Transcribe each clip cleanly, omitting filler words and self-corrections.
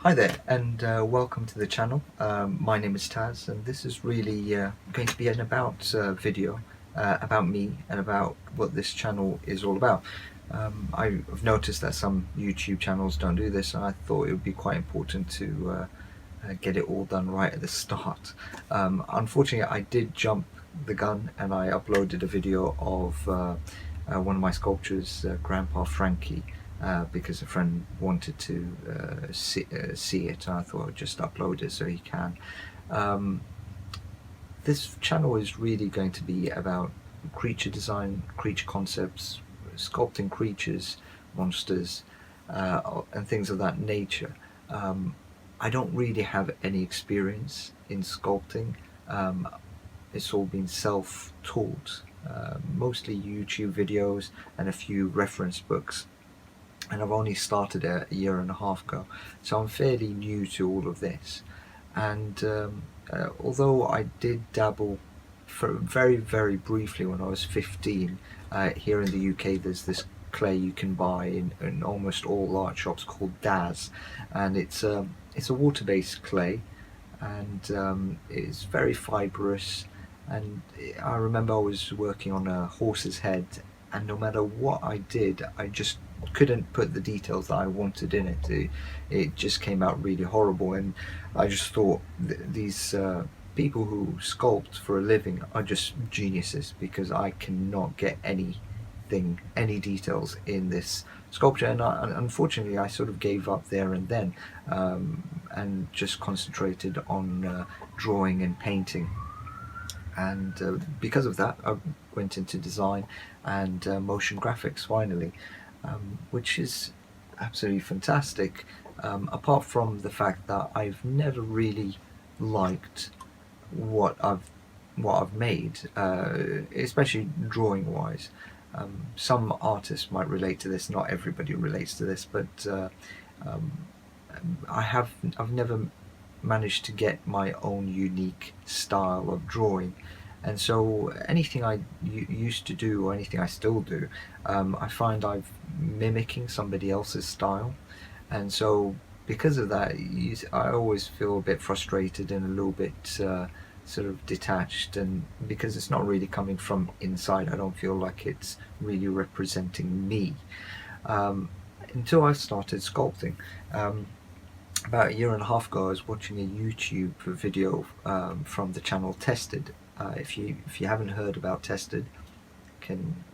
Hi there, and welcome to the channel. My name is Taz, and this is really going to be an about video about me and about what this channel is all about. I've noticed that some YouTube channels don't do this, and I thought it would be quite important to get it all done right at the start. Unfortunately, I did jump the gun, and I uploaded a video of one of my sculptures, Grandpa Frankie, because a friend wanted to see it, and I thought I'd just upload it so he can. This channel is really going to be about creature design, creature concepts, sculpting creatures, monsters, and things of that nature. I don't really have any experience in sculpting. It's all been self-taught, mostly YouTube videos and a few reference books. And I've only started a year and a half ago, so I'm fairly new to all of this. And although I did dabble for very briefly when I was 15, here in the UK there's this clay you can buy in almost all art shops called Daz, and it's a water-based clay, and it's very fibrous. And I remember I was working on a horse's head, and no matter what I did, I just couldn't put the details that I wanted in it. It just came out really horrible, and I just thought these people who sculpt for a living are just geniuses, because I cannot get any details in this sculpture. And unfortunately I sort of gave up there and then, and just concentrated on drawing and painting. And because of that I went into design and motion graphics finally, which is absolutely fantastic, apart from the fact that I've never really liked what I've made, especially drawing wise. Some artists might relate to this, not everybody relates to this, but um, I've never managed to get my own unique style of drawing. And so anything I used to do, or anything I still do, I find I'm mimicking somebody else's style. And so because of that, I always feel a bit frustrated and a little bit sort of detached, and because it's not really coming from inside, I don't feel like it's really representing me. Until I started sculpting. About a year and a half ago, I was watching a YouTube video from the channel Tested. If you haven't heard about Tested,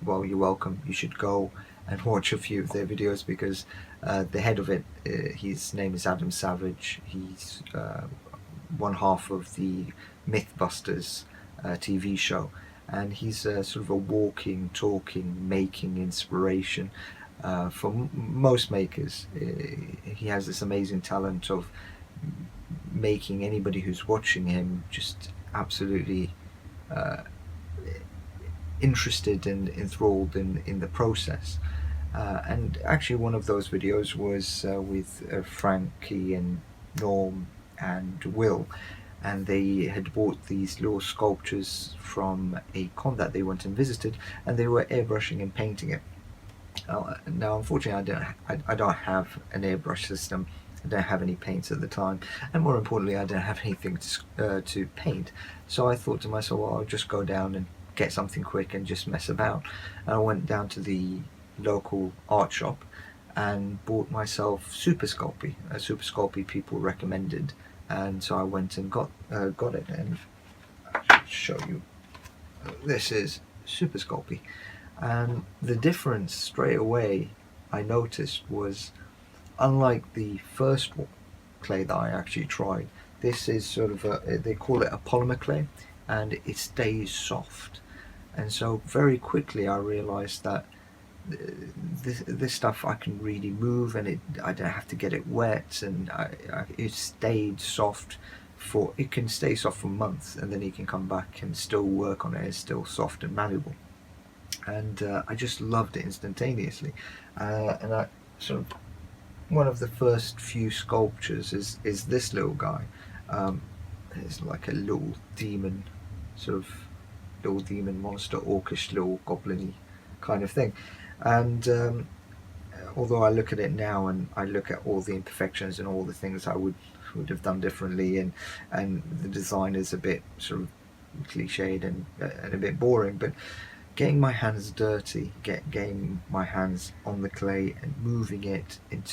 well, you're welcome. You should go and watch a few of their videos, because the head of it, his name is Adam Savage. He's one half of the Mythbusters TV show, and he's sort of a walking, talking, making inspiration for most makers. He has this amazing talent of making anybody who's watching him just absolutely interested and enthralled in the process. And actually one of those videos was with Frankie and Norm and Will, and they had bought these little sculptures from a con that they went and visited, and they were airbrushing and painting it. Now unfortunately I don't have an airbrush system. I don't have any paints at the time, and more importantly I don't have anything to paint. So I thought to myself, well, I'll just go down and get something quick and just mess about. And I went down to the local art shop and bought myself Super Sculpey. Super Sculpey people recommended, and so I went and got it. And I'll show you. This is Super Sculpey. And the difference straight away I noticed was, unlike the first clay that I actually tried, this is sort of they call it a polymer clay, and it stays soft. And so very quickly I realized that this stuff I can really move, and I don't have to get it wet, and it stayed soft it can stay soft for months, and then you can come back and still work on it. It's still soft and malleable. And I just loved it instantaneously. And I sort of, one of the first few sculptures is this little guy. It's like a little demon, sort of little demon monster, orcish little goblin-y kind of thing. And although I look at it now and I look at all the imperfections and all the things I would have done differently, and the design is a bit sort of cliched and a bit boring, but getting my hands dirty, getting my hands on the clay and moving it and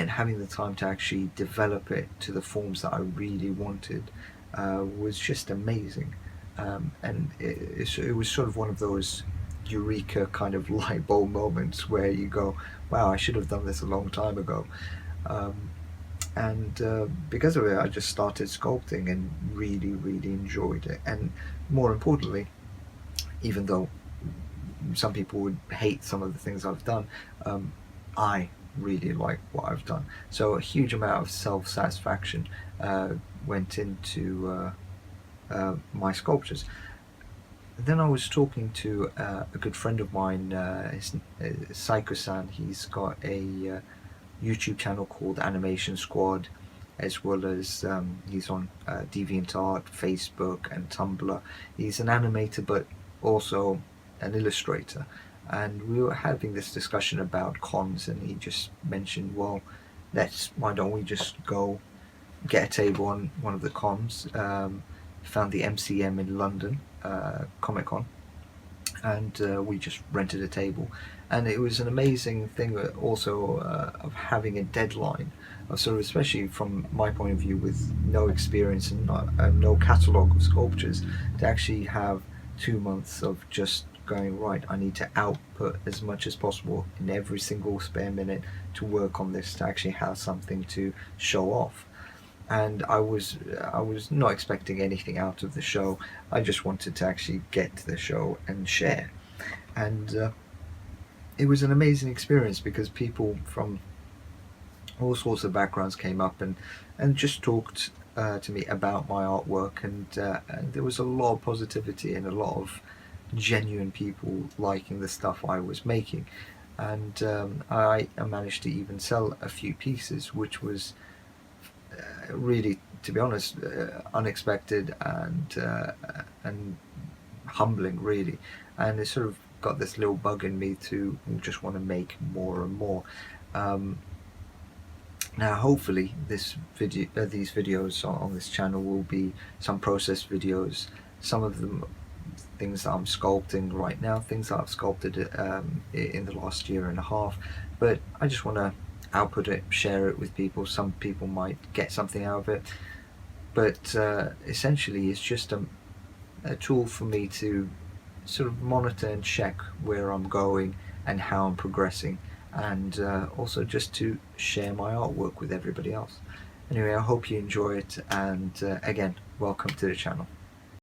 having the time to actually develop it to the forms that I really wanted was just amazing. And it was sort of one of those eureka kind of light bulb moments where you go, wow, I should have done this a long time ago. And because of it, I just started sculpting and really enjoyed it. And more importantly, even though some people would hate some of the things I've done, I really like what I've done. So a huge amount of self-satisfaction went into my sculptures. Then I was talking to a good friend of mine, Saiko-san. He's got a YouTube channel called Animation Squad, as well as he's on DeviantArt, Facebook and Tumblr. He's an animator but also an illustrator, and we were having this discussion about cons, and he just mentioned, well, why don't we just go get a table on one of the cons. Found the MCM in London, Comic Con, and we just rented a table, and it was an amazing thing also of having a deadline, sort of, especially from my point of view with no experience and no catalogue of sculptures, to actually have 2 months of just going, right, I need to output as much as possible in every single spare minute to work on this, to actually have something to show off. And I was not expecting anything out of the show. I just wanted to actually get to the show and share. And it was an amazing experience because people from all sorts of backgrounds came up and just talked to me about my artwork, and there was a lot of positivity and a lot of genuine people liking the stuff I was making. And I managed to even sell a few pieces, which was really, to be honest, unexpected and humbling, really. And it sort of got this little bug in me to just want to make more and more. Now, hopefully, these videos on this channel will be some process videos. Some of them things that I'm sculpting right now, things that I've sculpted in the last year and a half. But I just want to output it, share it with people. Some people might get something out of it, but essentially it's just a tool for me to sort of monitor and check where I'm going and how I'm progressing, and also just to share my artwork with everybody else. Anyway, I hope you enjoy it, and again, welcome to the channel.